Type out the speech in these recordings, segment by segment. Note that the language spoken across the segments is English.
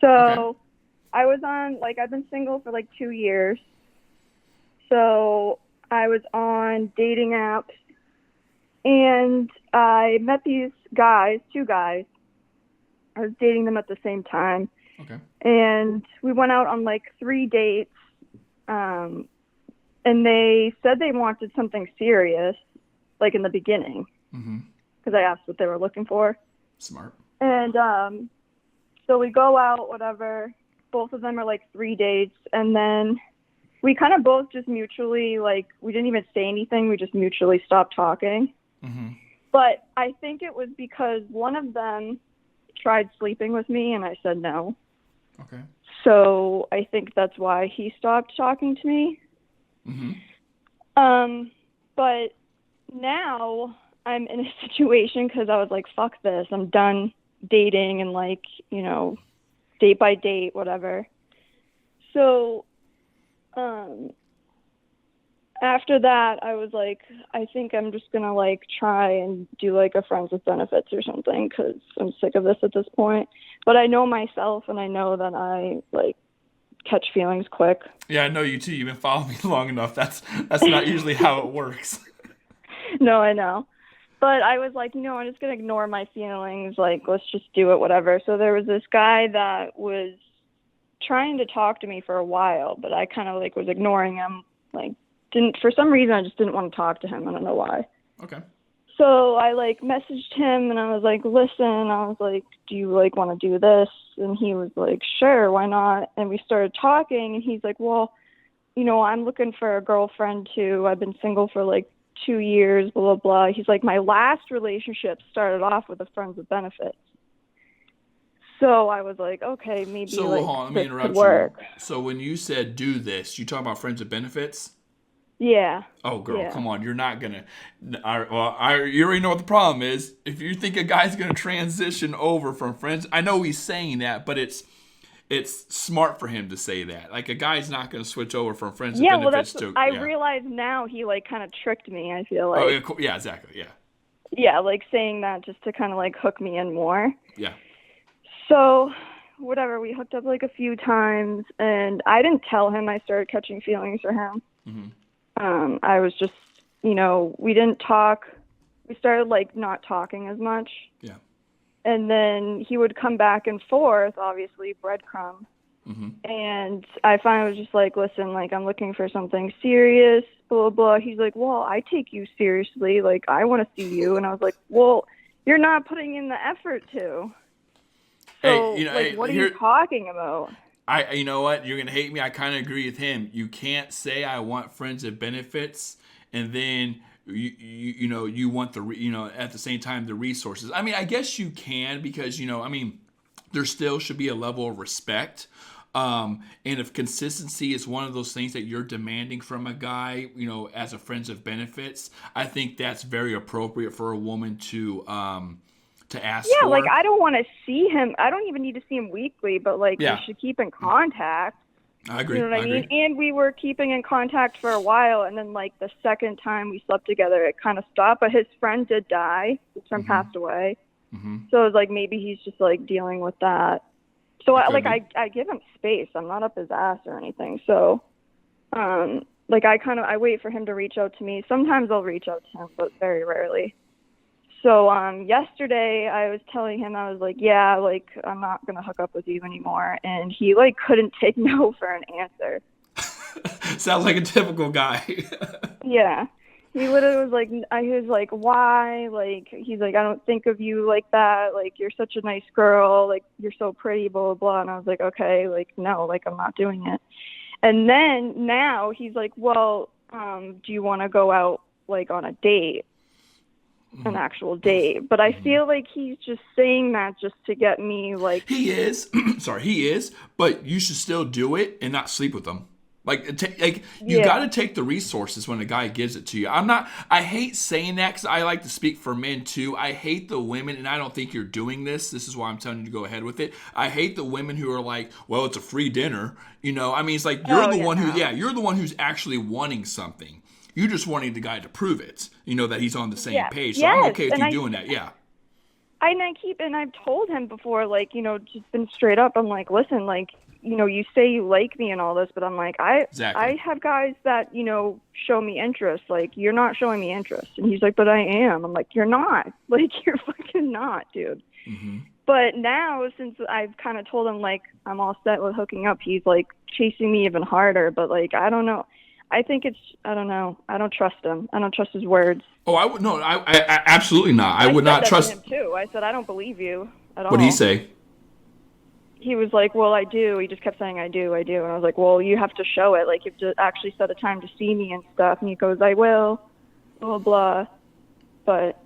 Okay. So I was on, like, I've been single for like 2 years. So I was on dating apps and I met these guys, two guys. I was dating them at the same time. Okay. And we went out on like 3 dates. Um, and they said they wanted something serious, like in the beginning, Mm-hmm. because I asked what they were looking for. Smart. And so we go out, whatever. Both of them are like 3 dates. And then we kind of both just mutually, like, we didn't even say anything. We just mutually stopped talking. Mm-hmm. But I think it was because one of them tried sleeping with me and I said no. Okay. So I think that's why he stopped talking to me. Mm-hmm. But now I'm in a situation because I was like, fuck this. I'm done dating and, like, you know, date by date, whatever. So after that, I was like, I think I'm just going to, like, try and do, like, a friends with benefits or something because I'm sick of this at this point. But I know myself and I know that I, like, catch feelings quick. Yeah, I know you too. You've been following me long enough. That's not usually how it works. No, I know. But I was like, I'm just going to ignore my feelings. Like, let's just do it, whatever. So there was this guy that was trying to talk to me for a while, but I kind of, like, was ignoring him. Like, for some reason, I just didn't want to talk to him. I don't know why. Okay. So I, like, messaged him and I was like, listen, I was like, do you, like, want to do this? And he was like, sure, why not? And we started talking and he's like, well, I'm looking for a girlfriend too. I've been single for like 2 years, blah, blah, blah. He's like, my last relationship started off with a friends with benefits. So I was like, okay, maybe So like hold on, let me this could interrupt you. work. So when you said do this, you talking about friends with benefits? Yeah. Oh, girl, Yeah. come on. You're not going to. You already know what the problem is. If you think a guy's going to transition over from friends, I know he's saying that, but it's smart for him to say that. Like, a guy's not going to switch over from friends with Yeah, well, benefits to. I Yeah. realize now he, like, kind of tricked me, I feel Oh, like. yeah, exactly. Yeah. Yeah, like, saying that just to kind of, like, hook me in more. Yeah. So, whatever, we hooked up, like, a few times, and I didn't tell him I started catching feelings for him. Mm-hmm. I was just, we didn't talk. We started, like, not talking as much. Yeah. And then he would come back and forth, obviously, breadcrumb. Mm-hmm. And I finally was just like, listen, like, I'm looking for something serious, blah, blah. He's like, well, I take you seriously. Like, I want to see you. And I was like, well, you're not putting in the effort to. So, Hey, what are you talking about? You know what? You're gonna hate me. I kind of agree with him. You can't say I want friends and benefits, and then you want at the same time the resources. I mean, I guess you can because there still should be a level of respect. And if consistency is one of those things that you're demanding from a guy, as a friends of benefits, I think that's very appropriate for a woman to ask for. Yeah, like, I don't want to see him. I don't even need to see him weekly, but, like, we should keep in contact. I agree. You know what I mean? Agree. And we were keeping in contact for a while, and then, like, the second time we slept together, it kind of stopped. But his friend did die. His friend passed away. Mm-hmm. So it was like maybe he's just, like, dealing with that. So, I give him space. I'm not up his ass or anything. So, like, I wait for him to reach out to me. Sometimes I'll reach out to him, but very rarely. So yesterday I was telling him, I was like, yeah, like, I'm not going to hook up with you anymore. And he, like, couldn't take no for an answer. Sounds like a typical guy. Yeah. He literally was like, he was like, why? Like, he's like, I don't think of you like that. Like, you're such a nice girl. Like, you're so pretty, blah, blah, blah. And I was like, okay, like, no, like, I'm not doing it. And then now he's like, well, do you want to go out, like, on a date? An actual date, but I feel like he's just saying that just to get me, like, he is. Sorry, he is. But you should still do it and not sleep with them. You got to take the resources when a guy gives it to you. I hate saying that because I like to speak for men too. I hate the women, and I don't think you're doing this. This is why I'm telling you to go ahead with it. I hate the women who are like, well, it's a free dinner. I mean, it's like you're you're the one who's actually wanting something. You're just wanting the guy to prove it, that he's on the same page. So I'm okay with you doing that, yeah. I've told him before, like, just been straight up. I'm like, listen, like, you say you like me and all this, but I'm like, Exactly. I have guys that, show me interest. Like, you're not showing me interest. And he's like, but I am. I'm like, you're not. Like, you're fucking not, dude. Mm-hmm. But now, since I've kind of told him, like, I'm all set with hooking up, he's, like, chasing me even harder. But, like, I don't know. I don't know. I don't trust him. I don't trust his words. Oh, I would no. I absolutely not. I would said not that trust. to him, too. I said, I don't believe you at all. What did he say? He was like, well, I do. He just kept saying, I do. And I was like, well, you have to show it. Like, you have to actually set a time to see me and stuff. And he goes, I will, blah, blah. But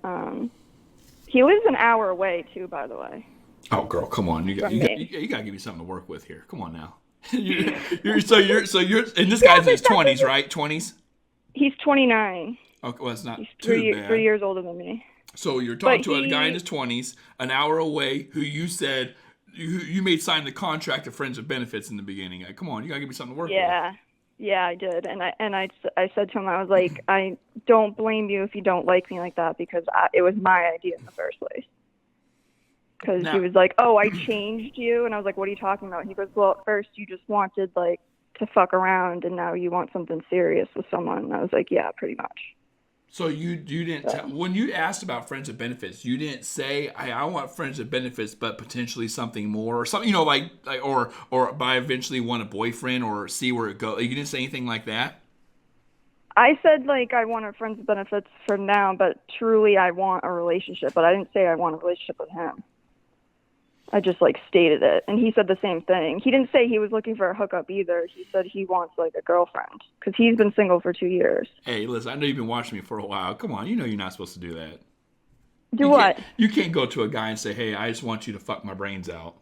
he lives an hour away, too, by the way. Oh, girl, come on. You got to give me something to work with here. Come on now. you're and this guy's in his 20s, right? 20s? He's 29. Okay, well, it's not He's too bad. 3 years older than me. So you're talking to a guy in his 20s, an hour away, who you said you made sign the contract of friends with benefits in the beginning. Like, come on, you gotta give me something to work with. Yeah, I did, and I said to him, I was like, I don't blame you if you don't like me like that, because it was my idea in the first place. Because he was like, oh, I changed you, and I was like, what are you talking about? And he goes, well, at first you just wanted like to fuck around, and now you want something serious with someone. And I was like, yeah, pretty much. So you didn't when you asked about friends with benefits, you didn't say I want friends with benefits, but potentially something more or something, like or but I eventually want a boyfriend or see where it goes. You didn't say anything like that. I said like I want a friends with benefits for now, but truly I want a relationship. But I didn't say I want a relationship with him. I just like stated it, and he said the same thing. He didn't say he was looking for a hookup either. He said he wants like a girlfriend because he's been single for 2 years. Hey, listen, I know you've been watching me for a while. Come on, you know you're not supposed to do that. You can't go to a guy and say, "Hey, I just want you to fuck my brains out."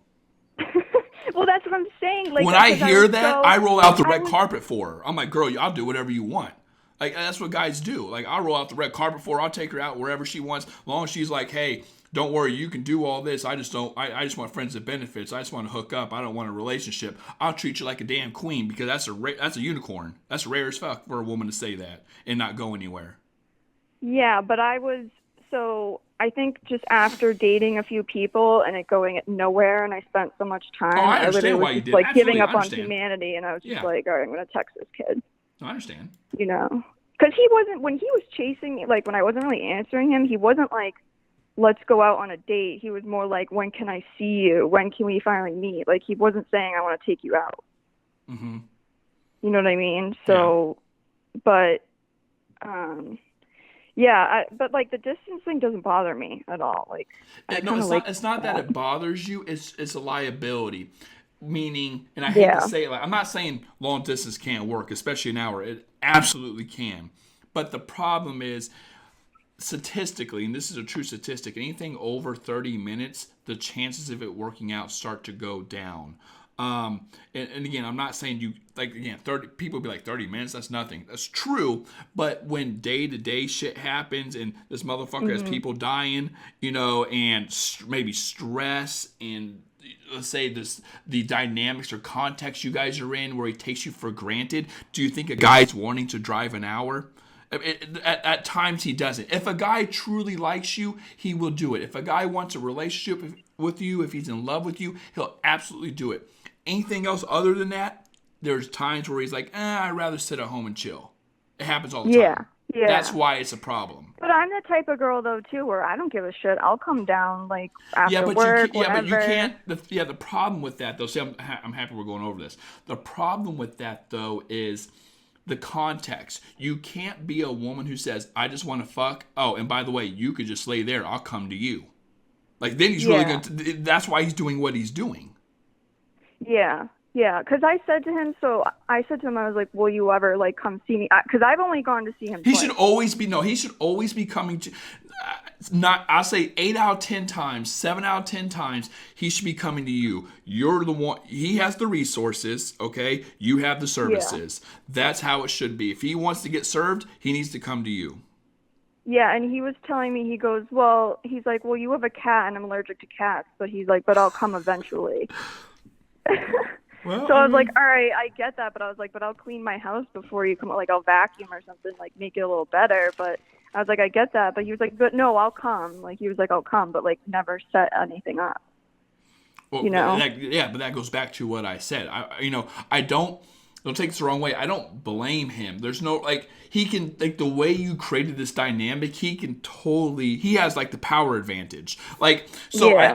Well, that's what I'm saying. Like when I hear that, I roll out the red carpet for her. I'm like, "Girl, I'll do whatever you want." Like that's what guys do. Like I'll roll out the red carpet for her. I'll take her out wherever she wants, as long as she's like, "Hey, don't worry, you can do all this. I just want friends with benefits. I just want to hook up. I don't want a relationship. I'll treat you like a damn queen," because that's a unicorn. That's rare as fuck for a woman to say that and not go anywhere. Yeah, but I think just after dating a few people and it going nowhere, and I spent so much time, I understand why you did. Like giving up on humanity, and I was just like, all right, I'm gonna text this kid. I understand. Because he wasn't, when he was chasing me, like when I wasn't really answering him, he wasn't like, let's go out on a date. He was more like, when can I see you? When can we finally meet? Like he wasn't saying, I want to take you out. Mm-hmm. You know what I mean? So, but, but like the distance thing doesn't bother me at all. Like, it's not that it bothers you. It's a liability. Meaning, and I hate to say it, like I'm not saying long distance can't work, especially an hour. It absolutely can. But the problem is, statistically, and this is a true statistic, anything over 30 minutes, the chances of it working out start to go down. And again, I'm not saying 30 people be like 30 minutes, that's nothing. That's true. But when day-to-day shit happens and this motherfucker has people dying, and maybe stress and let's say the dynamics or context you guys are in where he takes you for granted, do you think a guy's wanting to drive an hour? At times he doesn't. If a guy truly likes you, he will do it. If a guy wants a relationship with you, if he's in love with you, he'll absolutely do it. Anything else other than that, there's times where he's like, I'd rather sit at home and chill. It happens all the time. Yeah. That's why it's a problem. But I'm the type of girl, though, too, where I don't give a shit. I'll come down, like, after work, but you can't. The problem with that, though, see, I'm happy we're going over this. The problem with that, though, is the context. You can't be a woman who says, I just want to fuck. Oh, and by the way, you could just lay there. I'll come to you. Like, then he's really going to. That's why he's doing what he's doing. Yeah, because I said to him, I was like, will you ever, like, come see me? Because I've only gone to see him twice. He should always be coming to, I'll say 8 out of 10 times, 7 out of 10 times, he should be coming to you. You're the one, he has the resources, okay? You have the services. Yeah. That's how it should be. If he wants to get served, he needs to come to you. Yeah, and he was telling me, he's like, well, you have a cat, and I'm allergic to cats. But he's like, but I'll come eventually. Well, so I was like, all right, I get that, but I was like, but I'll clean my house before you come. Like, I'll vacuum or something, like make it a little better. But I was like, I get that, but he was like, but no, I'll come. Like, he was like, I'll come, but like never set anything up. Well, You know? but that goes back to what I said. I don't take this the wrong way. I don't blame him. There's no, like, he can, like, the way you created this dynamic, he has, like, the power advantage. Like, so Yeah.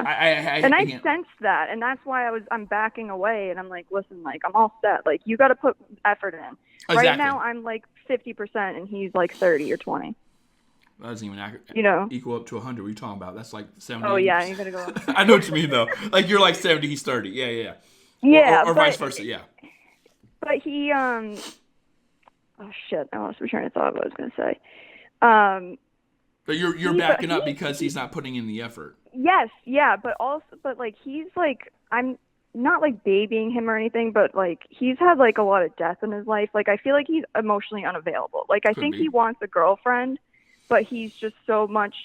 And I again, sensed that, and that's why I'm backing away, and I'm like, listen, like, I'm all set. Like, you got to put effort in. Exactly. Right now, I'm like 50%, and he's like 30 or 20. That doesn't even equal up to 100. What are you talking about? That's like 70. Oh, yeah, you got to go up. I know what you mean, though. Like, you're like 70, he's 30. Yeah. Yeah, or vice versa, yeah. But he, oh shit, I lost my train of thought what I was going to say. But you're backing up because he's not putting in the effort. Yes, yeah, but like, he's like, I'm not like babying him or anything, but like, he's had like a lot of death in his life. Like, I feel like he's emotionally unavailable. Like, I think he wants a girlfriend, but he's just so much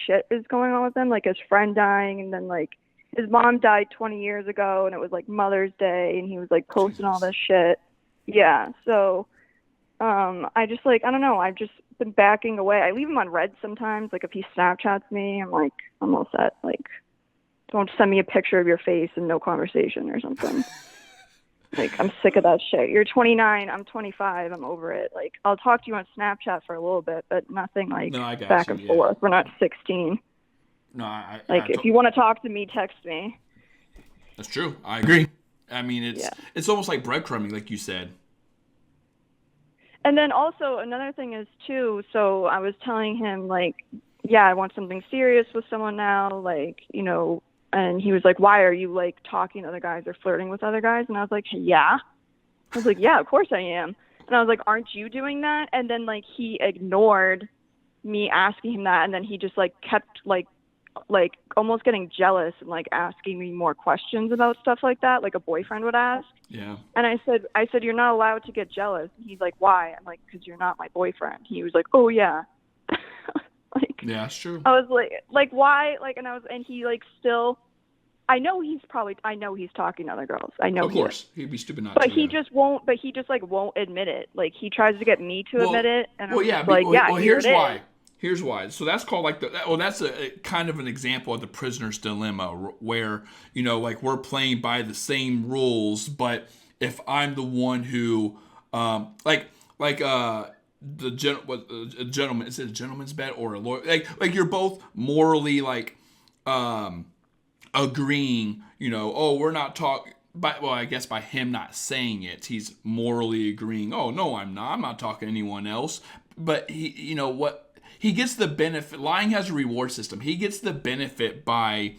shit is going on with him, like his friend dying, and then like, his mom died 20 years ago, and it was like Mother's Day, and he was like posting all this shit. Yeah, so I just like, I don't know, I've just been backing away. I leave him on red sometimes. Like, if he Snapchats me, I'm like, I'm all set. Like, don't send me a picture of your face and no conversation or something. Like, I'm sick of that shit. You're 29, I'm 25, I'm over it. Like, I'll talk to you on Snapchat for a little bit, but nothing like back and forth. We're not 16. No, if you want to talk to me, text me. That's true. I agree. I mean, it's almost like breadcrumbing, like you said. And then also another thing is too. So I was telling him like, yeah, I want something serious with someone now. Like, you know, and he was like, why are you like talking to other guys or flirting with other guys? And I was like, yeah. I was like, yeah, of course I am. And I was like, aren't you doing that? And then like he ignored me asking him that, and then he just like kept like almost getting jealous and like asking me more questions about stuff like that, like a boyfriend would ask. Yeah. And I said, you're not allowed to get jealous. And he's like, why? I'm like, because you're not my boyfriend. He was like, oh yeah. Like, yeah, that's true. I was like, why? Like, and he like still, I know he's talking to other girls. I know. Of course, he'd be stupid not to. But he just won't. But he just like won't admit it. Like, he tries to get me to admit it. And Here's why. Here's why. So that's called like that's a kind of an example of the prisoner's dilemma, where, you know, like, we're playing by the same rules, but if I'm the one who, the gentleman, is it a gentleman's bet or a lawyer? Like you're both morally like, agreeing, you know, oh, we're not talking. I guess by him not saying it, he's morally agreeing. Oh no, I'm not talking to anyone else. But he gets the benefit. Lying has a reward system. He gets the benefit by,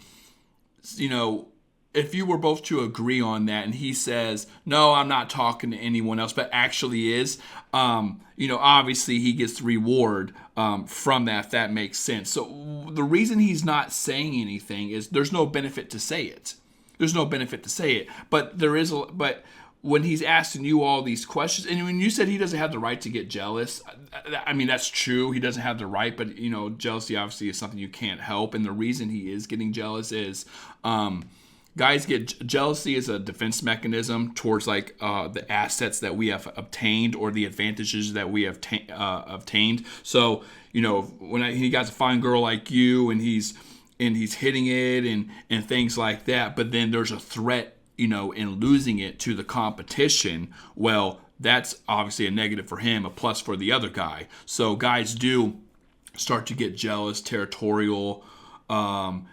you know, if you were both to agree on that, and he says, no, I'm not talking to anyone else, but actually is, obviously he gets the reward from that, if that makes sense. So the reason he's not saying anything is there's no benefit to say it. But but when he's asking you all these questions, and when you said he doesn't have the right to get jealous, I mean, that's true. He doesn't have the right, but, you know, jealousy obviously is something you can't help. And the reason he is getting jealous is, guys get jealousy as a defense mechanism towards like the assets that we have obtained or the advantages that we have obtained. So, you know, when he got a fine girl like you, and he's hitting it and things like that, but then there's a threat, you know, in losing it to the competition, well, that's obviously a negative for him, a plus for the other guy. So guys do start to get jealous, territorial, and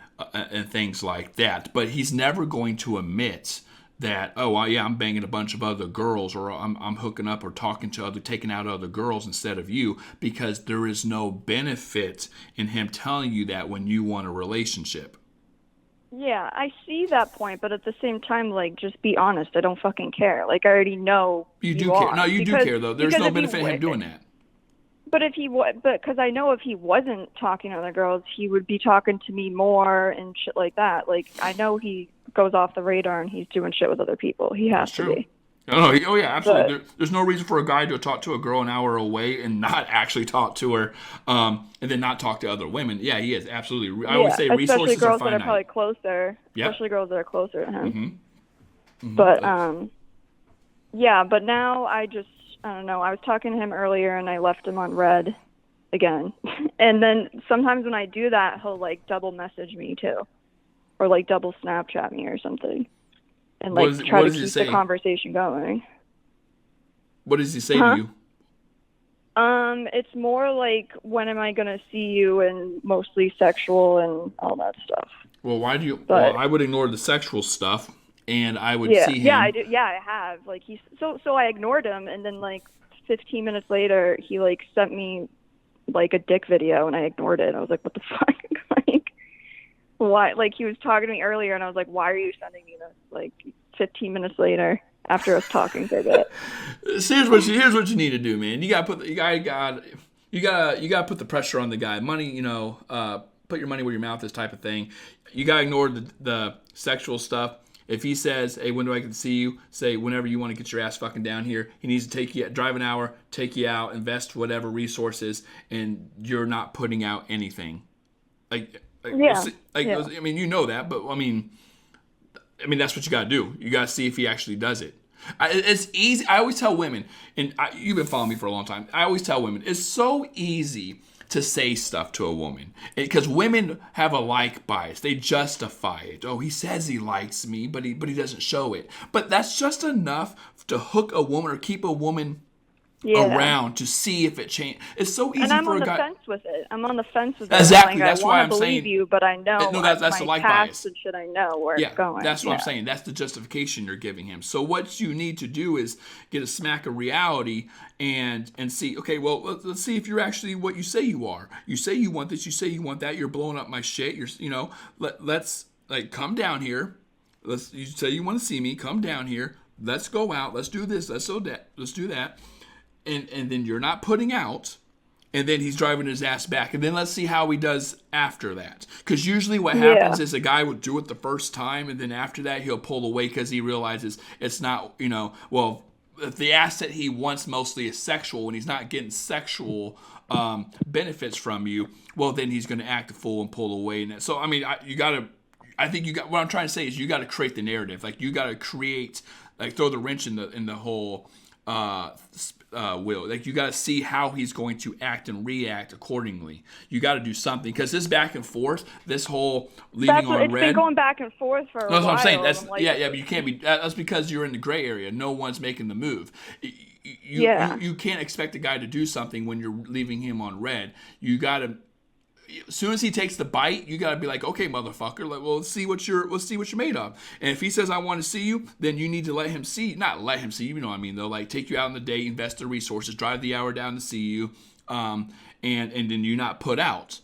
things like that. But he's never going to admit that, oh, well, yeah, I'm banging a bunch of other girls, or I'm hooking up or taking out other girls instead of you, because there is no benefit in him telling you that when you want a relationship. Yeah, I see that point, but at the same time, like, just be honest. I don't fucking care. Like, I already know you do care. No, you do care, though. There's no benefit in him doing that. But because I know if he wasn't talking to other girls, he would be talking to me more and shit like that. Like, I know he goes off the radar and he's doing shit with other people. He has to be. Oh yeah, absolutely. There's no reason for a guy to talk to a girl an hour away and not actually talk to her, and then not talk to other women. Yeah, he is absolutely. I would say resources are finite. Especially girls that are probably closer. Yep. Especially girls that are closer to him. Mm-hmm. Mm-hmm. But yeah. But now I don't know. I was talking to him earlier and I left him on red, again. And then sometimes when I do that, he'll like double message me too, or like double Snapchat me or something, and like try what to does he keep the say? conversation going. What does he say to Huh? you? It's more like when am I gonna see you, and mostly sexual and all that stuff. Well, why do you? Well, But I would ignore the sexual stuff, and I would yeah, see yeah, I him. do. Yeah, I have. Like so I ignored him, and then like 15 minutes later, he like sent me like a dick video, and I ignored it. I was like, what the fuck? Like, why? Like he was talking to me earlier, and I was like, why are you sending me this? Like 15 minutes later, after us talking for a bit. So here's what you need to do, man. You gotta put the pressure on the guy. Money, put your money where your mouth is, type of thing. You gotta ignore the sexual stuff. If he says, "Hey, when do I get to see you?" Say, "Whenever you want to get your ass fucking down here." He needs to take you, drive an hour, take you out, invest whatever resources, and you're not putting out anything. Yeah, yeah, I mean, you know that, but I mean, that's what you got to do. You got to see if he actually does it. It's easy. I always tell women, and you've been following me for a long time. I always tell women, it's so easy to say stuff to a woman because women have a like bias. They justify it. Oh, he says he likes me, but he doesn't show it. But that's just enough to hook a woman or keep a woman yeah. around to see if it changes. It's so And easy I'm for on a the guy. fence with it. I'm on the fence with it. Exactly. I'm like, I That's why want I'm to believe saying. you, but I know No, that's the my like past bias. and shit. I know where Yeah, it's going. that's what I'm Yeah, saying. That's the justification you're giving him. So what you need to do is get a smack of reality and see. Okay, well, let's see if you're actually what you say you are. You say you want this. You say you want that. You're blowing up my shit. Let's like come down here. You say you want to see me. Come down here. Let's go out. Let's do this. Let's do that. And then you're not putting out, and then he's driving his ass back, and then let's see how he does after that. Because usually what yeah, happens is a guy would do it the first time, and then after that he'll pull away because he realizes it's not, well, if the asset he wants mostly is sexual, and he's not getting sexual benefits from you, well, then he's going to act a fool and pull away. And so, I mean, I think what I'm trying to say is you got to create the narrative. Like you got to create, like throw the wrench in the whole will. Like you got to see how he's going to act and react accordingly. You got to do something because this back and forth, this whole leaving on it's been red. going back and forth for a That's while. what I'm saying. That's I'm like, yeah. But you can't be. That's because you're in the gray area. No one's making the move. yeah, You can't expect a guy to do something when you're leaving him on red. You got to. As soon as he takes the bite, you gotta be like, okay, motherfucker, like, well, let's see what you're made of. And if he says I want to see you, then you need to let him see, not let him see, you know what I mean though, like take you out on the date, invest the resources, drive the hour down to see you, and then you not put out.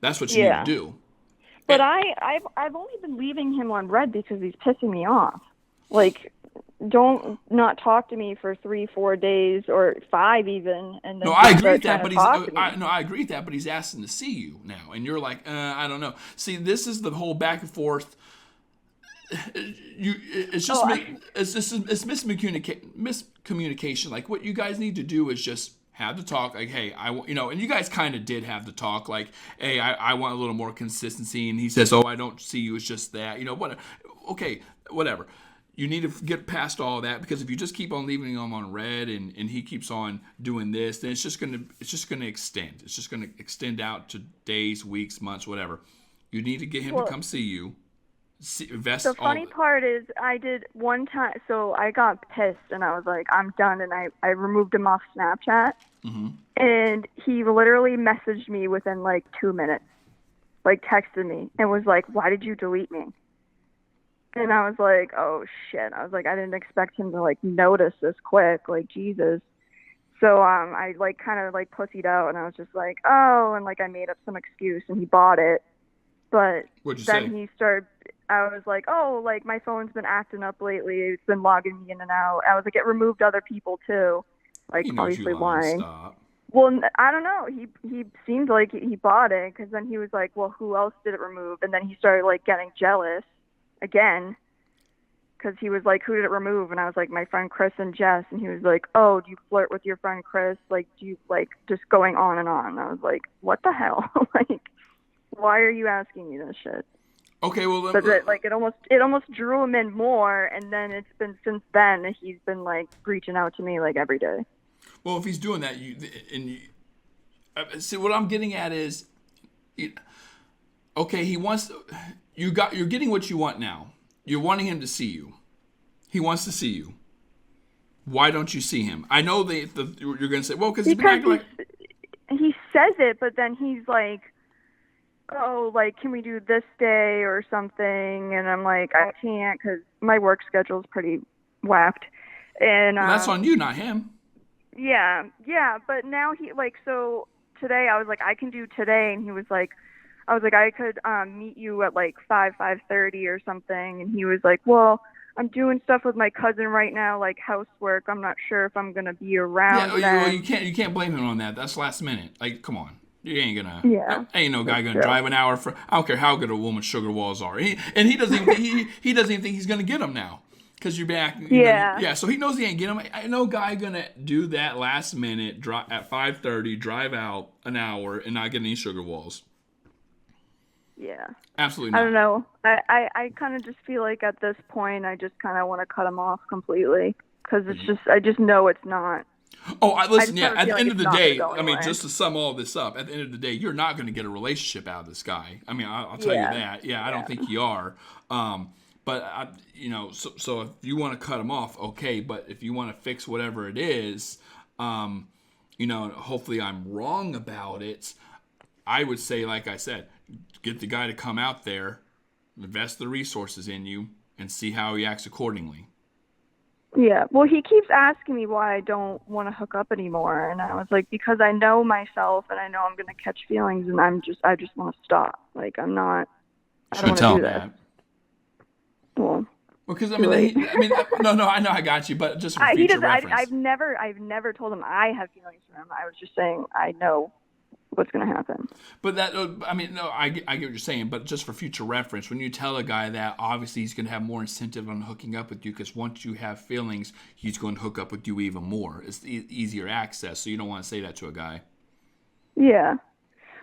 That's what you need to yeah. do. But And, I've only been leaving him on red because he's pissing me off. Like, don't not talk to me for 3-4 days or 5 even, and no, then I just agree start with trying that, to but talk to me. I agree with that, but he's asking to see you now, and you're like, I don't know. See, this is the whole back and forth. It's just Oh, it's miscommunication. Like what you guys need to do is just have the talk. Like, hey, and you guys kind of did have the talk. Like, hey, I want a little more consistency, and he says, oh, I don't see you. It's just that, what? Okay, whatever. You need to get past all that because if you just keep on leaving him on red and he keeps on doing this, then it's just gonna extend. It's just gonna extend out to days, weeks, months, whatever. You need to get him to well, come see you. the Invest all. funny part is I did one time, so I got pissed and I was like, I'm done, and I removed him off Snapchat, and he literally messaged me within like 2 minutes, like texted me and was like, why did you delete me? And I was like, oh shit. I was like, I didn't expect him to like notice this quick, like Jesus. So I like kind of like pussied out and I was just like, oh, and like I made up some excuse and he bought it. But What'd you then say? I was like, oh, like my phone's been acting up lately. It's been logging me in and out. I was like, it removed other people too. Like He knows you obviously lying. lying. Stop. Well, I don't know. He seemed like he bought it because then he was like, well, who else did it remove? And then he started like getting jealous again because he was like, who did it remove? And I was like, my friend Chris and Jess. And he was like, oh, do you flirt with your friend Chris? Like, do you like just going on and on? And I was like, what the hell? Like, why are you asking me this shit? Okay, well, But like it almost drew him in more. And then it's been since then he's been like reaching out to me like every day. well, if he's doing that, See, what I'm getting at is, okay, you're getting what you want now. You're wanting him to see you. He wants to see you. Why don't you see him? I know you're going to say, well, because he's been acting like... He says it, but then he's like, oh, like, can we do this day or something? And I'm like, I can't because my work schedule is pretty whacked. And Well, that's on you, not him. Yeah, but now so today I was like, I can do today, and he was like, I was like, I could meet you at like 5:30 or something, and he was like, well, I'm doing stuff with my cousin right now, like housework. I'm not sure if I'm gonna be around. Yeah, well, you can't blame him on that. That's last minute. Like, come on. You ain't gonna. Yeah. Ain't no guy gonna drive an hour for. I don't care how good a woman's sugar walls are. He doesn't even he doesn't even think he's gonna get them now, because you're back. Yeah. So he knows he ain't getting them. I know guy gonna do that last minute at 5:30, drive out an hour and not get any sugar walls. Yeah. Absolutely not. I don't know. I kind of just feel like at this point I just kind of want to cut him off completely because I just know it's not. Oh, listen, yeah, at the like end of the day, I mean, anywhere. just to sum all this up, at the end of the day, you're not going to get a relationship out of this guy. I mean, I'll tell you that. Yeah, I don't think you are. But, so if you want to cut him off, okay. But if you want to fix whatever it is, hopefully I'm wrong about it. I would say, like I said, get the guy to come out there, invest the resources in you, and see how he acts accordingly. Yeah, well, he keeps asking me why I don't want to hook up anymore, and I was like, because I know myself, and I know I'm going to catch feelings, and I just want to stop. Like, I'm not. I don't want to do that. Well, because I mean, no, I know I got you, but just for future reference. I've never told him I have feelings for him. I was just saying I know what's going to happen. But I get what you're saying, but just for future reference, when you tell a guy that, obviously he's going to have more incentive on hooking up with you, because once you have feelings, he's going to hook up with you even more. It's easier access, so you don't want to say that to a guy. Yeah.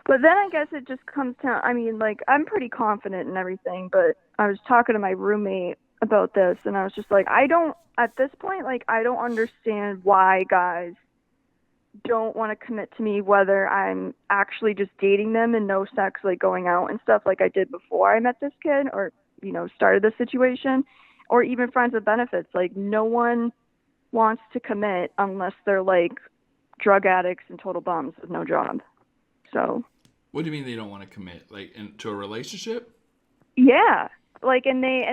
But then I guess it just comes down, I mean, like, I'm pretty confident in everything, but I was talking to my roommate about this, and I was just like, at this point, like, I don't understand why guys don't want to commit to me, whether I'm actually just dating them and no sex, like going out and stuff like I did before I met this kid or, started this situation, or even friends with benefits. Like, no one wants to commit unless they're like drug addicts and total bums with no job. So. What do you mean they don't want to commit? Like, into a relationship? Yeah. Like, and they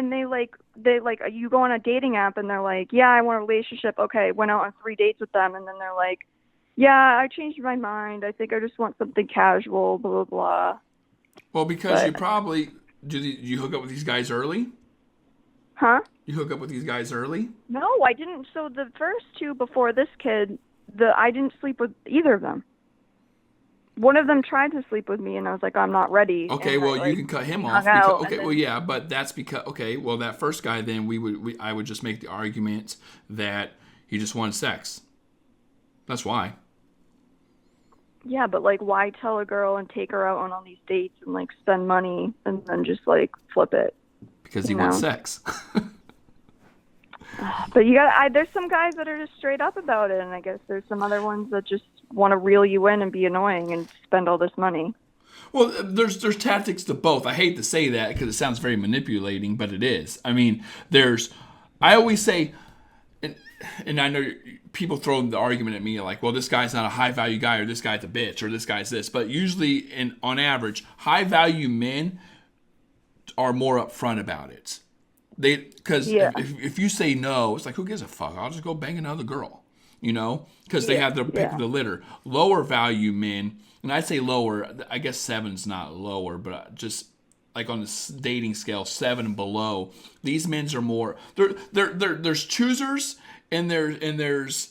you go on a dating app and they're like, yeah, I want a relationship. Okay. Went out on 3 dates with them. And then they're like, yeah, I changed my mind. I think I just want something casual, blah, blah, blah. Well, because you probably, you hook up with these guys early? Huh? You hook up with these guys early? No, I didn't. So the first two before this kid, I didn't sleep with either of them. One of them tried to sleep with me, and I was like, I'm not ready. Okay, well, you can cut him off. But that's because, that first guy, then I would just make the argument that he just wanted sex. That's why. Yeah, but like, why tell a girl and take her out on all these dates and like spend money and then just like flip it? Because he wants sex. But there's some guys that are just straight up about it, and I guess there's some other ones that just want to reel you in and be annoying and spend all this money. Well, there's tactics to both. I hate to say that because it sounds very manipulating, but it is. I mean, I always say, and I know people throw the argument at me like, well, this guy's not a high value guy, or this guy's a bitch, or this guy's this. But usually, on average, high value men are more upfront about it. Because if you say no, it's like, who gives a fuck? I'll just go bang another girl, because they have their pick of the litter. Lower value men, and I say lower, I guess 7's not lower, but just like on the dating scale, 7 and below, these men are more. There's choosers and there's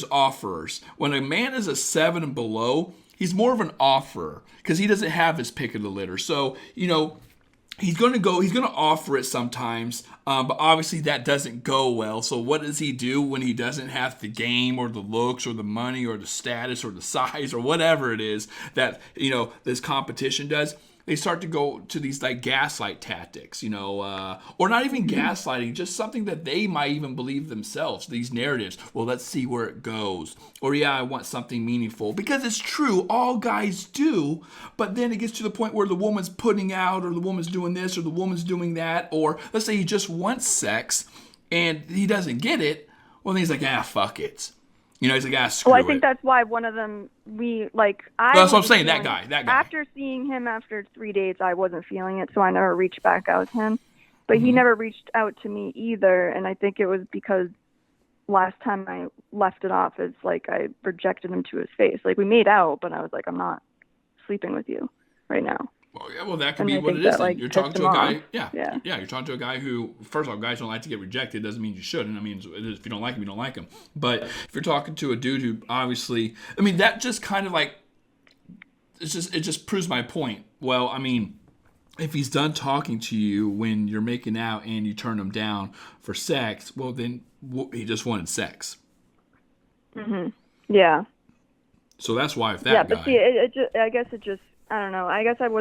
offerers. When a man is a 7 and below, he's more of an offerer because he doesn't have his pick of the litter. So he's going to offer it sometimes, but obviously that doesn't go well. So what does he do when he doesn't have the game or the looks or the money or the status or the size or whatever it is that this competition does? they start to go to these like gaslight tactics, or not even gaslighting, just something that they might even believe themselves, these narratives. Well, let's see where it goes. Or yeah, I want something meaningful. Because it's true, all guys do, but then it gets to the point where the woman's putting out, or the woman's doing this, or the woman's doing that, or let's say he just wants sex and he doesn't get it. Well, then he's like, fuck it. He's like, screw it. Well, I think that's why one of them, that's what I'm saying, that guy. After seeing him after 3 dates, I wasn't feeling it, so I never reached back out to him. But he never reached out to me either, and I think it was because last time I left it off as, like, I rejected him to his face. Like, we made out, but I was like, I'm not sleeping with you right now. Well, that could be what it is. Like, you're talking to a guy. Yeah. You're talking to a guy who, first of all, guys don't like to get rejected. Doesn't mean you shouldn't. I mean, if you don't like him, you don't like him. But if you're talking to a dude who obviously, I mean, that just kind of like, it just proves my point. Well, I mean, if he's done talking to you when you're making out and you turn him down for sex, well, then he just wanted sex. Mhm. Yeah. So that's why if that guy. But see, I guess it just. I don't know. I guess I've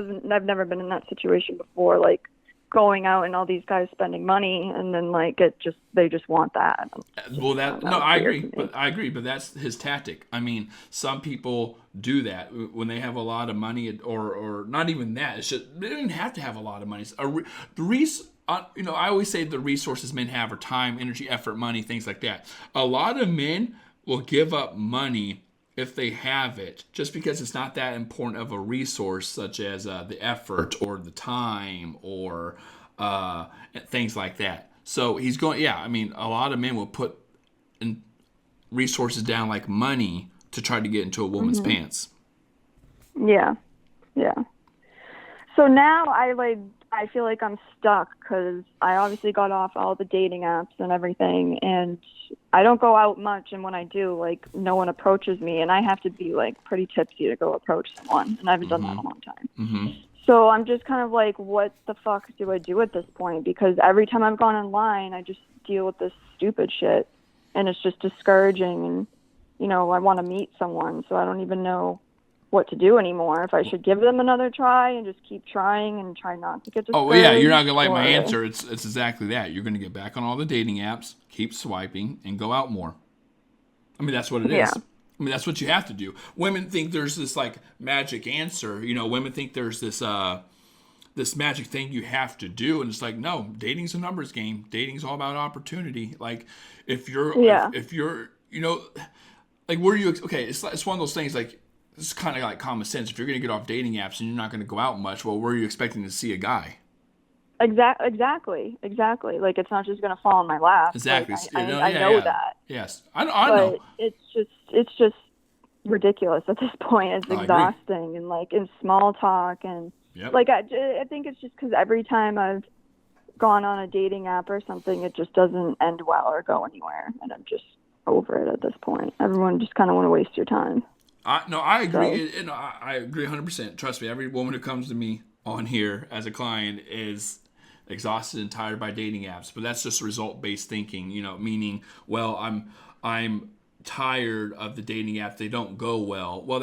never been in that situation before, like going out and all these guys spending money and then like they just want that. Well, I agree, but that's his tactic. I mean, some people do that when they have a lot of money or not even that. It's just, they don't even have to have a lot of money. I always say the resources men have are time, energy, effort, money, things like that. A lot of men will give up money if they have it, just because it's not that important of a resource, such as the effort or the time or things like that. So he's going, I mean, a lot of men will put resources down like money to try to get into a woman's pants. Yeah. So now I feel like I'm stuck because I obviously got off all the dating apps and everything, and I don't go out much, and when I do, like, no one approaches me, and I have to be, like, pretty tipsy to go approach someone, and I haven't done that in a long time. Mm-hmm. So I'm just kind of like, what the fuck do I do at this point? Because every time I've gone online, I just deal with this stupid shit, and it's just discouraging, and, I want to meet someone, so I don't even know what to do anymore. If I should give them another try and just keep trying and try not to get discouraged. Oh yeah, you're not gonna like my answer. It's exactly that. You're gonna get back on all the dating apps, keep swiping, and go out more. I mean, that's what it is. I mean, that's what you have to do. Women think there's this like magic answer. Women think there's this this magic thing you have to do, and it's like, no, dating's a numbers game. Dating's all about opportunity. Like if you're like where you okay, it's one of those things like. It's kind of like common sense. If you're going to get off dating apps and you're not going to go out much, well, where are you expecting to see a guy? Exactly. Like, it's not just going to fall in my lap. Exactly. Like, I know that. Yes, I know. It's just ridiculous at this point. It's exhausting and like in small talk and like I think it's just because every time I've gone on a dating app or something, it just doesn't end well or go anywhere, and I'm just over it at this point. Everyone just kind of want to waste your time. I agree. So. I agree 100%. Trust me, every woman who comes to me on here as a client is exhausted and tired by dating apps. But that's just result-based thinking, meaning, well, I'm tired of the dating apps. They don't go well. Well,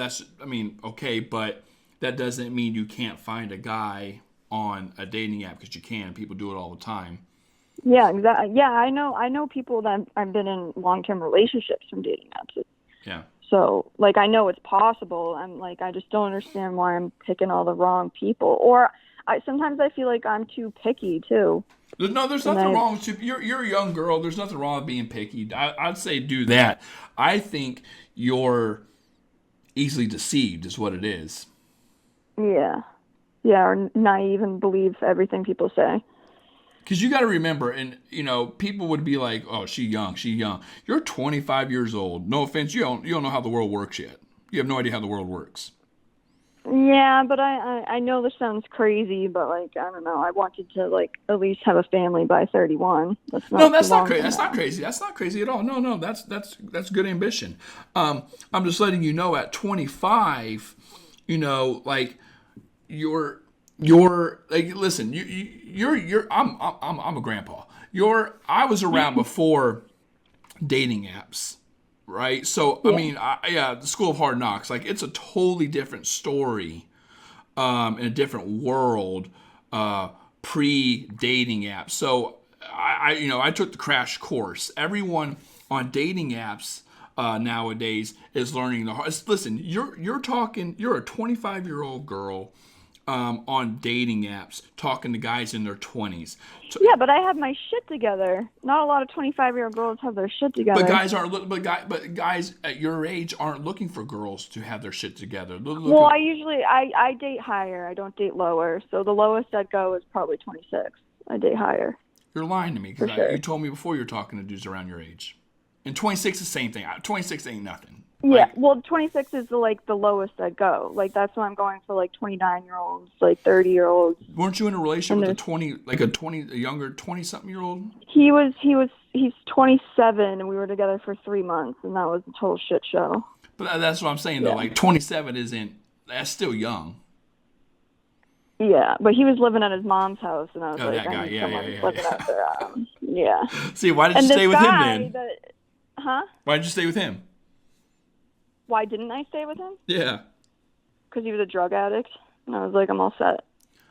okay, but that doesn't mean you can't find a guy on a dating app, because you can. People do it all the time. Yeah, exactly. Yeah, I know people that I've been in long-term relationships from dating apps. Yeah. So, like, I know it's possible. I'm like, I just don't understand why I'm picking all the wrong people. Or sometimes I feel like I'm too picky, too. There's nothing wrong with you. You're a young girl. There's nothing wrong with being picky. I'd say do that. I think you're easily deceived is what it is. Yeah. Yeah, or naive and believe everything people say. Because you got to remember, and, people would be like, oh, she's young. You're 25 years old. No offense, you don't know how the world works yet. You have no idea how the world works. Yeah, but I know this sounds crazy, but, like, I don't know. I wanted to, like, at least have a family by 31. That's not crazy. That's not crazy. That's not crazy at all. No, that's good ambition. I'm just letting you know at 25, like, you're like, listen, I'm a grandpa. I was around before dating apps, right? So, I mean, the School of Hard Knocks, like, it's a totally different story in a different world, pre-dating apps. So I took the crash course. Everyone on dating apps nowadays is learning the hard. Listen, you're a 25-year-old girl on dating apps talking to guys in their 20s. So, Yeah, but I have my shit together. Not a lot of 25-year-old girls have their shit together. but guys at your age aren't looking for girls to have their shit together. Well, I date higher. I don't date lower. So the lowest I'd go is probably 26. I date higher. You're lying to me For because sure. you told me before you're talking to dudes around your age. And 26 is the same thing. 26 ain't nothing. Yeah, well, 26 is the lowest I'd go. Like that's why I'm going for 29-year-olds, 30-year-olds. Weren't you in a relationship with a younger 20-something-year-old? He's 27, and we were together for 3 months, and that was a total shit show. But that's what I'm saying though. 27 that's still young. Yeah, but he was living at his mom's house, and I was that guy. I need Yeah, someone yeah. living at their yeah. See, why did And you this stay with him guy then? Huh? Why did you stay with him? Why didn't I stay with him? Yeah. Because he was a drug addict, and I was like, I'm all set.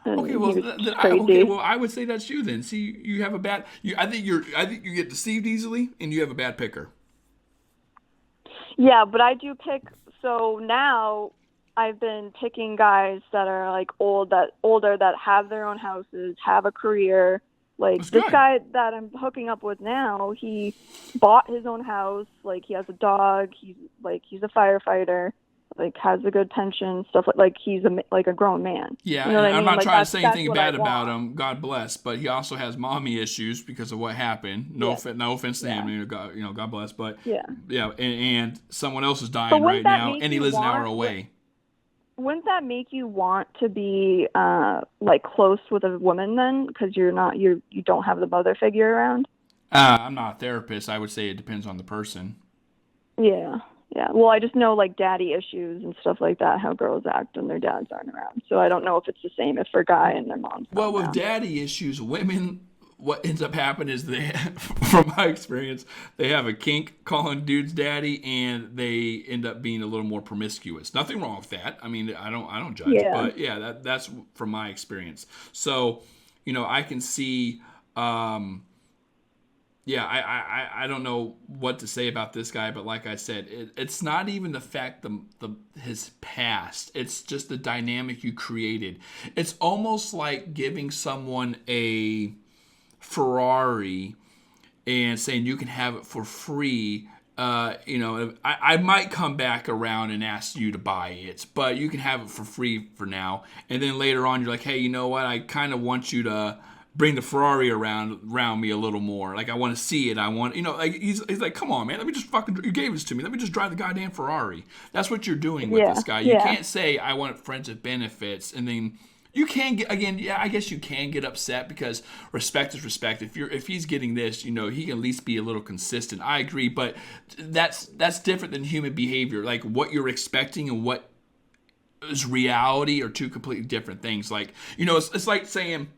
And Okay, well, he was crazy. I would say that's you then. See, you have a bad. I think you get deceived easily, and you have a bad picker. Yeah, but I do pick. So now I've been picking guys that are older, that have their own houses, have a career. That's This good. guy that I'm hooking up with now, he bought his own house. He has a dog. He's a firefighter. Has a good pension, stuff he's a grown man. Yeah, you know what I mean? I'm not trying to say that's anything what bad I about want. him. God bless, but he also has mommy issues because of what happened. No offense to him. God bless, but Yeah. and someone else is But dying wouldn't right that now, make and he you lives an hour want- away. Wouldn't that make you want to be close with a woman then? Because you don't have the mother figure around. I'm not a therapist. I would say it depends on the person. Yeah. Well, I just know daddy issues and stuff like that, how girls act when their dads aren't around. So I don't know if it's the same if for a guy and their mom's not Well, with around. daddy issues, women, what ends up happening is from my experience, they have a kink calling dudes daddy, and they end up being a little more promiscuous. Nothing wrong with that. I mean, I don't judge, Yeah. but yeah, that's from my experience. So, I can see. I don't know what to say about this guy, but like I said, it's not even the fact his past. It's just the dynamic you created. It's almost like giving someone a Ferrari and saying you can have it for free. I might come back around and ask you to buy it, but you can have it for free for now. And then later on, you're like, hey, you know what? I kind of want you to bring the Ferrari around me a little more. I want to see it. I want, he's like, come on, man. Let me just you gave this to me. Let me just drive the goddamn Ferrari. That's what you're doing with this guy. You can't say I want friends with benefits, and then you can get, again, yeah, I guess you can get upset because respect is respect. If he's getting this, he can at least be a little consistent. I agree, but that's different than human behavior. What you're expecting and what is reality are two completely different things. It's like saying,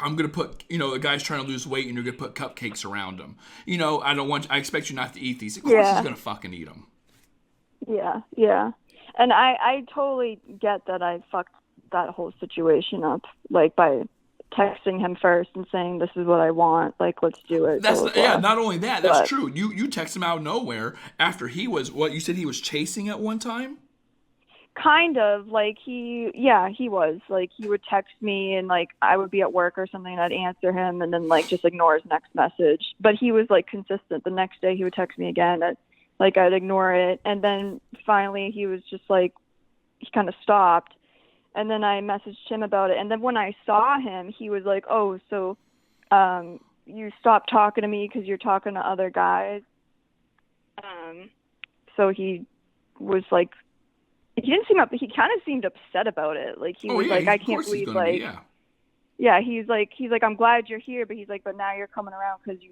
I'm going to put, a guy's trying to lose weight and you're going to put cupcakes around him. I expect you not to eat these. Of course he's going to fucking eat them. Yeah. And I totally get that I fucked that whole situation up, by texting him first and saying, this is what I want. Let's do it. Not only that, that's true. You text him out of nowhere after he was, you said he was chasing at one time? Kind of. He was. He would text me and I would be at work or something and I'd answer him and then just ignore his next message. But he was consistent. The next day he would text me again and I'd ignore it. And then finally he was just he kind of stopped. And then I messaged him about it. And then when I saw him, he was like, oh, so you stopped talking to me because you're talking to other guys. So he was he didn't seem he kind of seemed upset about it. He was I can't believe he's like, I'm glad you're here, but he's like, but now you're coming around because you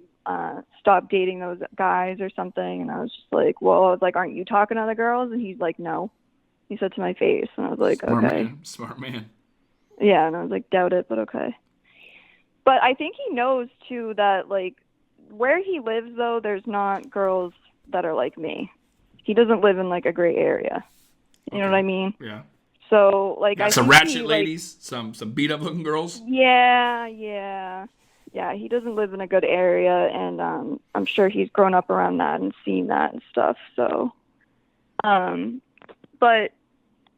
stopped dating those guys or something. And I was just aren't you talking to other girls? And he's like, no. He said to my face, and I was like, okay. Smart man. Yeah, and I was like, doubt it, but okay. But I think he knows too that where he lives though, there's not girls that are like me. He doesn't live in a great area. You know what I mean? Yeah. So like Got I some think ratchet he, ladies, some beat up looking girls. yeah. He doesn't live in a good area, and I'm sure he's grown up around that and seen that and stuff. So, but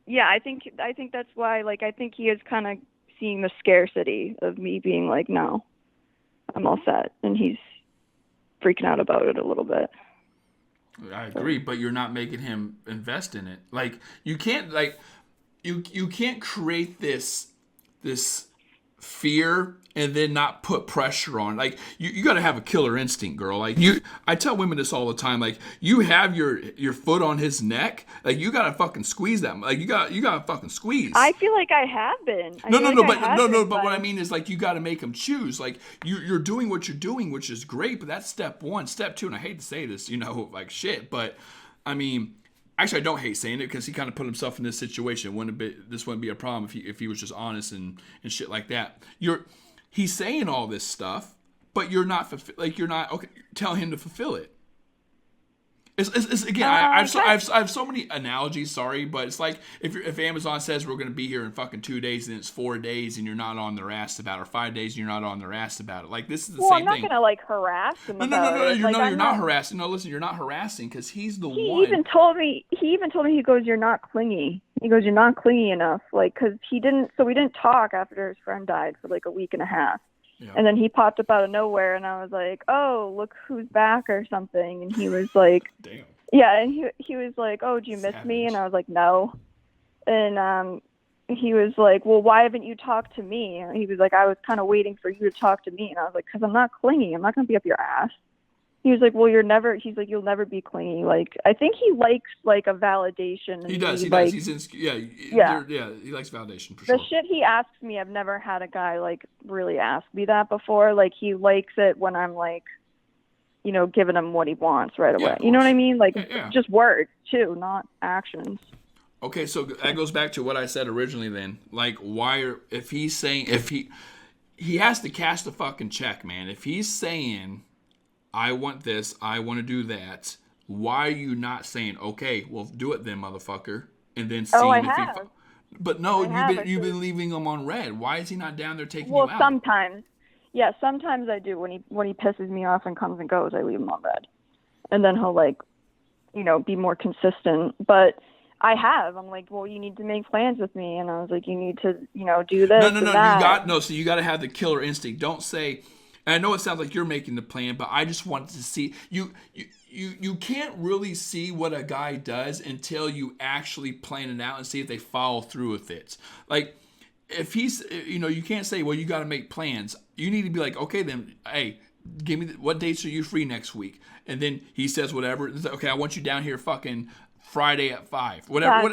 yeah, I think that's why. Like, I think he is kind of seeing the scarcity of me being like, no, I'm all set, and he's freaking out about it a little bit. I agree, but you're not making him invest in it. Like you can't you can't create this fear and then not put pressure on. Like you got to have a killer instinct, girl. Like I tell women this all the time. Like you have your foot on his neck. Like you got to fucking squeeze that. Like you got to fucking squeeze. I feel like I have been. But what I mean is like you got to make him choose. Like you're doing what you're doing, which is great. But that's step one. Step two, and I hate to say this, like shit, but I mean. Actually, I don't hate saying it because he kind of put himself in this situation. This wouldn't be a problem if he was just honest and shit like that. He's saying all this stuff, but you're not okay. Tell him to fulfill it. It's again. I have so many analogies. Sorry, but it's like if Amazon says we're going to be here in fucking 2 days and it's 4 days and you're not on their ass about it, or 5 days and you're not on their ass about it. Like this is the same thing. I'm not going to like harass him. No. You're not harassing. No, listen, you're not harassing because he's the one. He even told me. He goes, "You're not clingy." He goes, "You're not clingy enough." Like, because he didn't. So we didn't talk after his friend died for like a week and a half. Yeah. And then he popped up out of nowhere, and I was like, "Oh, look who's back" or something. And he was like, "Damn." Yeah, and he was like, "Oh, do you miss me?" And I was like, "No." And he was like, "Well, why haven't you talked to me?" And he was like, "I was kind of waiting for you to talk to me." And I was like, "'Cause I'm not clingy. I'm not gonna be up your ass." He was like, "Well, he's like, you'll never be clingy." Like, I think he likes like a validation. He does. He like, does. He likes validation for sure. The shit he asks me, I've never had a guy like really ask me that before. Like, he likes it when I'm like, giving him what he wants right away. You know what I mean? Like, just words too, not actions. Okay, so that goes back to what I said originally then. Like, if he has to cast a fucking check, man. If he's saying, I want this, I want to do that, why are you not saying, okay, well, do it then, motherfucker, and then seeing if he... But no, you've been leaving him on red. Why is he not down there taking you out? Well, sometimes. Yeah, sometimes I do. When he pisses me off and comes and goes, I leave him on red. And then he'll be more consistent. But I'm like, well, you need to make plans with me. And I was like, you need to, do this. No. So you got to have the killer instinct. Don't say, and I know it sounds like you're making the plan, but I just wanted to see you can't really see what a guy does until you actually plan it out and see if they follow through with it. Like, if he's, you can't say, well, you got to make plans. You need to be like, okay, then, hey, give me what dates are you free next week? And then he says whatever. Okay, I want you down here fucking Friday at 5. Whatever.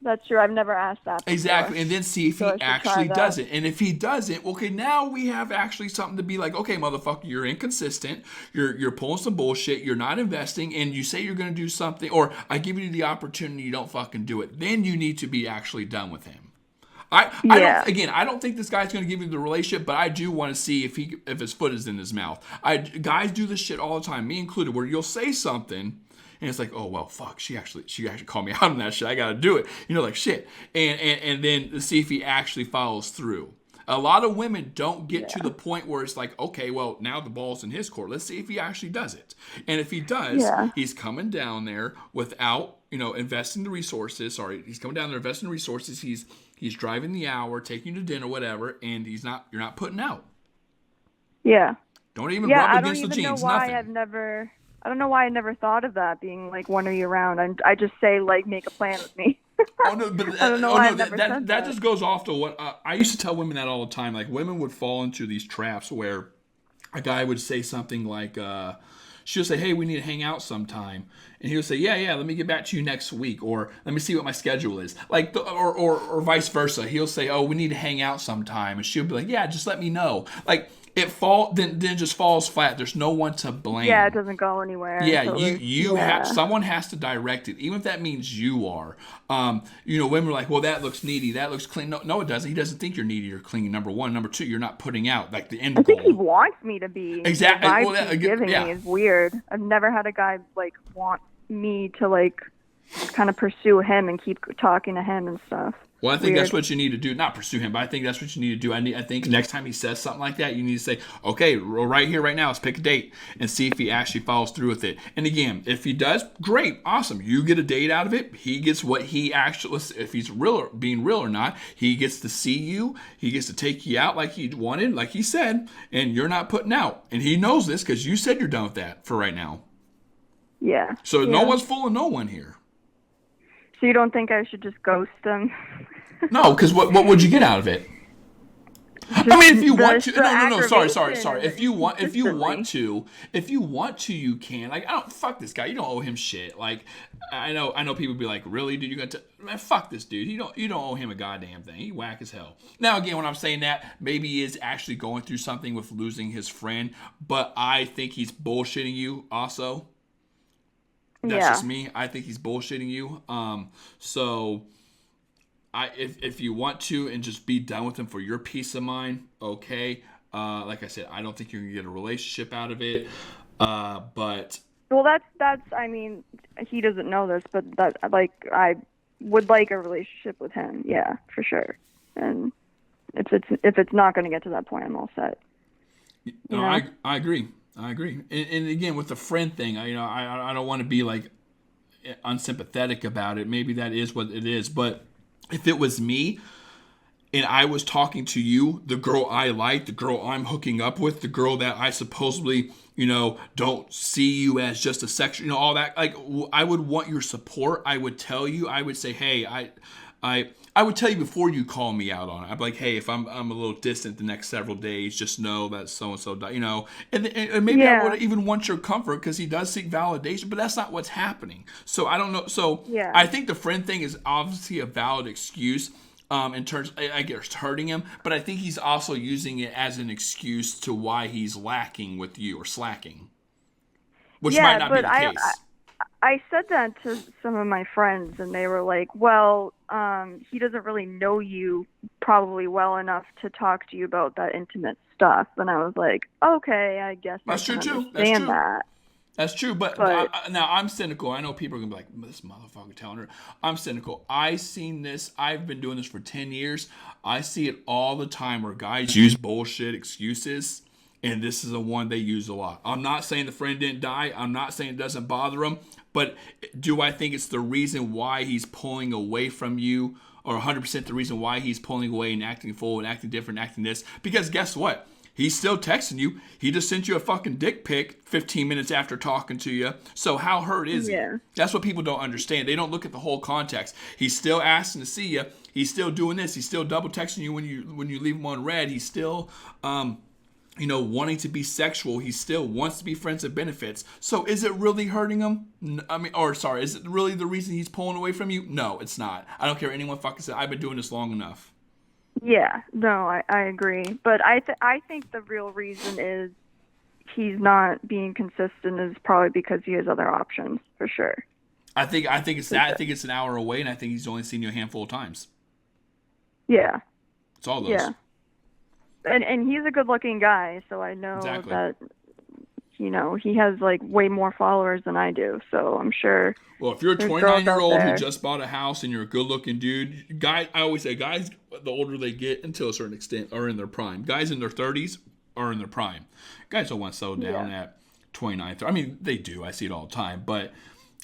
That's true. I've never asked that before. Exactly. And then see if he actually does it. And if he doesn't, okay, now we have actually something to be like, okay, motherfucker, you're inconsistent. You're pulling some bullshit. You're not investing. And you say you're going to do something, or I give you the opportunity, you don't fucking do it. Then you need to be actually done with him. I don't think this guy's going to give you the relationship, but I do want to see if his foot is in his mouth. Guys do this shit all the time, me included, where you'll say something and it's like, oh well, fuck, she actually called me out on that shit. I got to do it, like shit, and then see if he actually follows through. A lot of women don't get to the point where it's like, okay, well, now the ball's in his court. Let's see if he actually does it. And if he does, he's coming down there without, investing the resources. Sorry, he's coming down there investing the resources. He's driving the hour, taking you to dinner, whatever, and you're not putting out. Yeah. Don't even rub against the jeans. Nothing. I don't know why I never thought of that being like, when are you around? I just say, like, make a plan with me. Oh no, but I don't know why that just goes off to what I used to tell women that all the time. Like, women would fall into these traps where a guy would say something like, she'll say, hey, we need to hang out sometime. And he'll say, yeah, let me get back to you next week. Or let me see what my schedule is. Like, or vice versa. He'll say, oh, we need to hang out sometime. And she'll be like, yeah, just let me know. Like, then it just falls flat. There's no one to blame. Yeah, it doesn't go anywhere. Yeah, someone has to direct it, even if that means you are. Women are like, well, that looks needy, that looks clean. No, it doesn't. He doesn't think you're needy or clean. Number one. Number two, you're not putting out like the end goal. I think he wants me to be. Exactly. The vibe he's giving me is weird. I've never had a guy like want me to like kind of pursue him and keep talking to him and stuff. Well, I think weird. that's what you need to do. Not pursue him, but I think that's what you need to do. I think next time he says something like that, you need to say, okay, well, right here, right now, let's pick a date and see if he actually follows through with it. And again, if he does, great, awesome. You get a date out of it. He gets what he actually, if he's real, being real or not, he gets to see you. He gets to take you out like he wanted, like he said, and you're not putting out. And he knows this because you said you're done with that for right now. Yeah. So yeah. no one's fooling no one here. So you don't think I should just ghost him? No, because what would you get out of it? I mean, if you want to, no. Sorry. If you want to, you can. Like, I don't fuck this guy. You don't owe him shit. Like, I know people be like, really, dude? You got to, man? Fuck this dude. You don't owe him a goddamn thing. He whack as hell. Now, again, when I'm saying that, maybe he is actually going through something with losing his friend, but I think he's bullshitting you. Also, that's just me. I think he's bullshitting you. So. If you want to and just be done with him for your peace of mind, okay. Like I said, I don't think you're gonna get a relationship out of it. But well, that's. I mean, he doesn't know this, but that like I would like a relationship with him. Yeah, for sure. And if it's not going to get to that point, I'm all set. No, I agree. And again, with the friend thing, I don't want to be like unsympathetic about it. Maybe that is what it is, but. If it was me and I was talking to you, the girl I like, the girl I'm hooking up with, the girl that I supposedly, don't see you as just a sexual, all that, like, I would want your support. I would tell you, I would say, hey, I would tell you before you call me out on it. I'd be like, hey, if I'm a little distant the next several days, just know that so-and-so, and maybe I would even want your comfort because he does seek validation, but that's not what's happening. So I don't know. So I think the friend thing is obviously a valid excuse in terms, I guess, hurting him, but I think he's also using it as an excuse to why he's lacking with you or slacking, which might not be the case. I said that to some of my friends, and they were like, well, he doesn't really know you probably well enough to talk to you about that intimate stuff. And I was like, okay, I guess that's I true can too. understand that. That's true, but now I'm cynical. I know people are going to be like, this motherfucker telling her. I'm cynical. I've seen this. I've been doing this for 10 years. I see it all the time where guys use bullshit excuses, and this is the one they use a lot. I'm not saying the friend didn't die. I'm not saying it doesn't bother him. But do I think it's the reason why he's pulling away from you, or 100% the reason why he's pulling away and acting full and acting different, acting this? Because guess what? He's still texting you. He just sent you a fucking dick pic 15 minutes after talking to you. So how hurt is he? That's what people don't understand. They don't look at the whole context. He's still asking to see you. He's still doing this. He's still double texting you when you leave him on red. He's still wanting to be sexual. He still wants to be friends with benefits. So is it really hurting him? Is it really the reason he's pulling away from you? No, it's not. I don't care what anyone fucking says. I've been doing this long enough. Yeah, no, I agree. But I think the real reason is he's not being consistent is probably because he has other options, for sure. I think it's that. I think it's an hour away, and I think he's only seen you a handful of times. Yeah. It's all those. Yeah. And he's a good-looking guy, so I know that, he has, like, way more followers than I do, so I'm sure. Well, if you're a 29-year-old who just bought a house and you're a good-looking dude, I always say guys, the older they get, until a certain extent, are in their prime. Guys in their 30s are in their prime. Guys don't want to settle down at 29, 30. I mean, they do. I see it all the time, but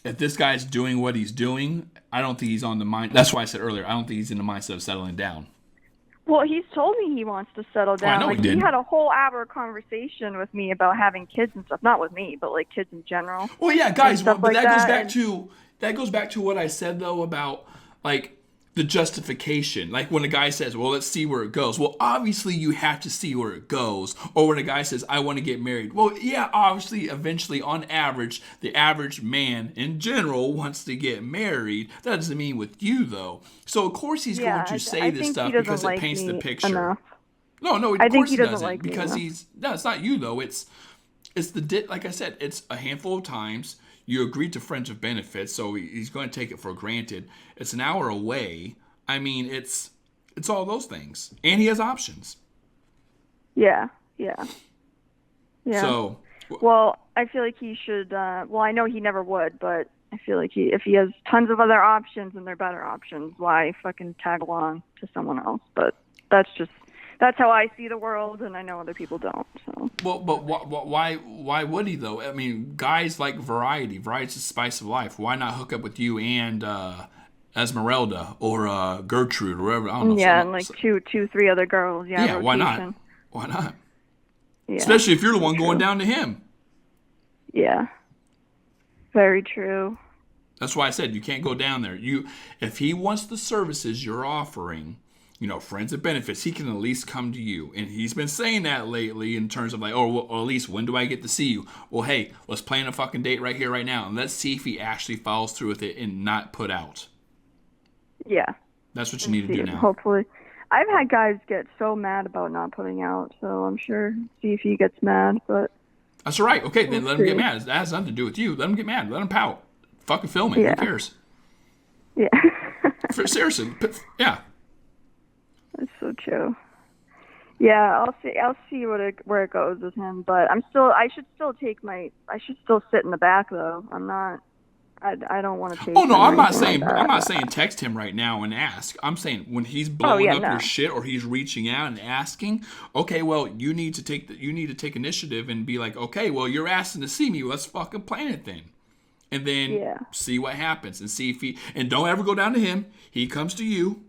if this guy's doing what he's doing, I don't think he's on the mind. That's why I said earlier, I don't think he's in the mindset of settling down. Well, he's told me he wants to settle down. I know he had a whole hour conversation with me about having kids and stuff. Not with me, but like kids in general. Well, yeah, guys, but like that goes back to what I said though about like the justification. Like when a guy says, well, let's see where it goes. Well, obviously you have to see where it goes. Or when a guy says, I want to get married. Well, yeah, obviously, eventually, on average, the average man in general wants to get married. That doesn't mean with you, though. So, of course, he's going to say this stuff because it paints the picture. Enough. No, of course he doesn't. Like because it's not you, though. It's like I said, it's a handful of times. You agreed to friends with benefits, so he's going to take it for granted. It's an hour away. I mean, it's all those things. And he has options. Yeah. So, well, I feel like he should. Well, I know he never would, but I feel like if he has tons of other options and they're better options, why fucking tag along to someone else? But that's how I see the world, and I know other people don't. So. Well, but why would he though? I mean, guys like variety. Variety's the spice of life. Why not hook up with you and Esmeralda or Gertrude or whatever? I don't know. Yeah, and like two, three other girls. Yeah. Yeah, why not? Why not? Yeah, especially if you're the one going down to him. Yeah. Very true. That's why I said you can't go down there. If he wants the services you're offering, friends and benefits, he can at least come to you. And he's been saying that lately in terms of like, oh, well, at least when do I get to see you? Well, hey, let's plan a fucking date right here, right now. And let's see if he actually follows through with it and not put out. Yeah. That's what you need to do now. Hopefully. I've had guys get so mad about not putting out, so I'm sure see if he gets mad, but... That's all right. Okay, then let him get mad. That has nothing to do with you. Let him get mad. Let him pout. Fucking film it. Yeah. Who cares? Yeah. Seriously. Yeah. That's so true. Yeah, I'll see where it goes with him, but I should still sit in the back though. I don't want to take. Oh no, I'm not saying text him right now and ask. I'm saying when he's blowing up your shit or he's reaching out and asking, okay, well, you need to take initiative and be like, okay, well, you're asking to see me. Let's fucking plan it then. And then see what happens and see if and don't ever go down to him. He comes to you.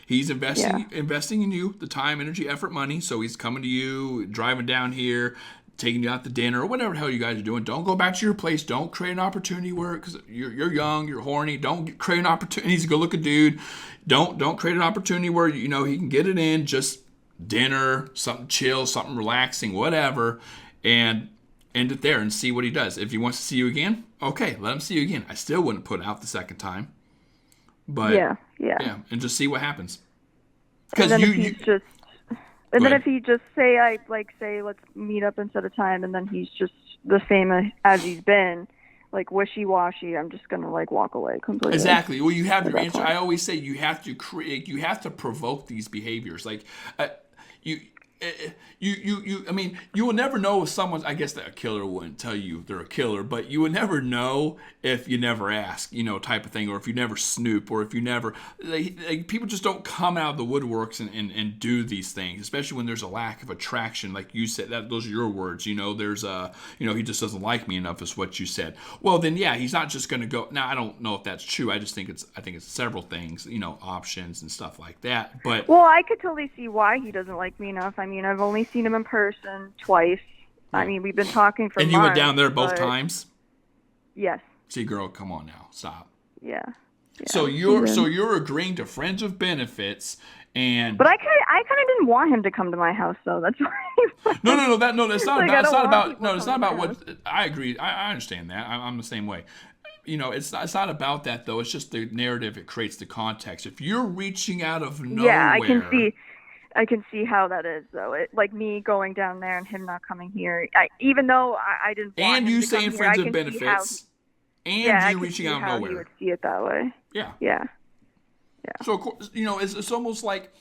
He's investing in you, the time, energy, effort, money. So he's coming to you, driving down here, taking you out to dinner or whatever the hell you guys are doing. Don't go back to your place. Don't create an opportunity where, because you're young, you're horny. Don't create an opportunity. He's a good-looking dude. Don't create an opportunity where he can get it in. Just dinner, something chill, something relaxing, whatever, and end it there and see what he does. If he wants to see you again, okay, let him see you again. I still wouldn't put it out the second time. But yeah, and just see what happens. Because then if he just say let's meet up and set a time, and then he's just the same as he's been, like wishy-washy, I'm just gonna like walk away completely. Exactly. Well, you have your answer. I always say you have to provoke these behaviors. Like I mean, you will never know if someone's, I guess that a killer wouldn't tell you they're a killer, but you would never know if you never ask, type of thing, or if you never snoop, or if you never, people just don't come out of the woodworks and do these things, especially when there's a lack of attraction, like you said, those are your words, there's he just doesn't like me enough is what you said. Well, then, yeah, he's not just going to go, now I don't know if that's true, I think it's several things, options and stuff like that, but. Well, I could totally see why he doesn't like me enough. I mean, I've only seen him in person twice. I mean, we've been talking for months. And you went down there both times? Yes. See, girl, come on now. Stop. Yeah. So you're agreeing to friends with benefits and... But I kind of didn't want him to come to my house, though. That's why. That's not about what... I agree. I understand that. I'm the same way. It's not about that, though. It's just the narrative. It creates the context. If you're reaching out of nowhere... Yeah, I can see how that is, though. Like me going down there and him not coming here. Even though I didn't want and him you to saying come friends here, with benefits, and you reaching out of nowhere. You would see it that way. Yeah. Yeah. So of course, it's almost like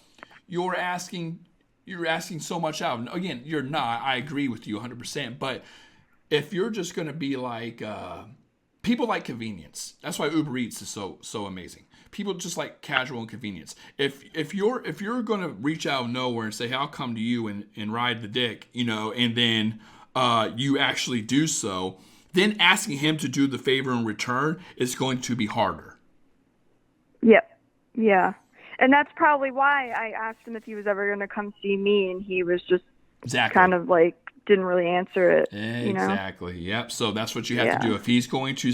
you're asking so much out. Again, you're not. I agree with you 100%. But if you're just going to be like people like convenience. That's why Uber Eats is so amazing. People just like casual and convenience. If you're going to reach out of nowhere and say, hey, I'll come to you and ride the dick, and then you actually do so, then asking him to do the favor in return is going to be harder. Yep. Yeah. And that's probably why I asked him if he was ever going to come see me, and he was just kind of like didn't really answer it. Exactly. Yep. So that's what you have to do. If he's going to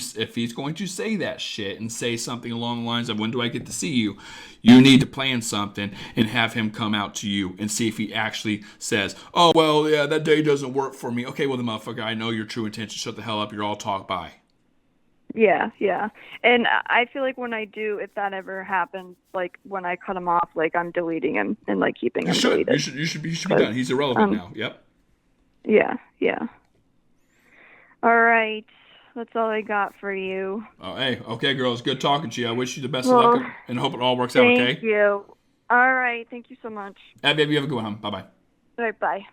say that shit and say something along the lines of when do I get to see you, you need to plan something and have him come out to you and see if he actually says, oh well, yeah, that day doesn't work for me. Okay, well, the motherfucker, I know your true intention. Shut the hell up. You're all talk. Bye. Yeah. And I feel like when I do, if that ever happens, like when I cut him off, like I'm deleting him and like keeping him deleted. You should be done. He's irrelevant now. Yep. Yeah. All right. That's all I got for you. Oh, hey. Okay, girls. Good talking to you. I wish you the best of luck and hope it all works out, okay? Thank you. All right. Thank you so much. Hey, baby, you have a good one. Bye-bye. All right, bye.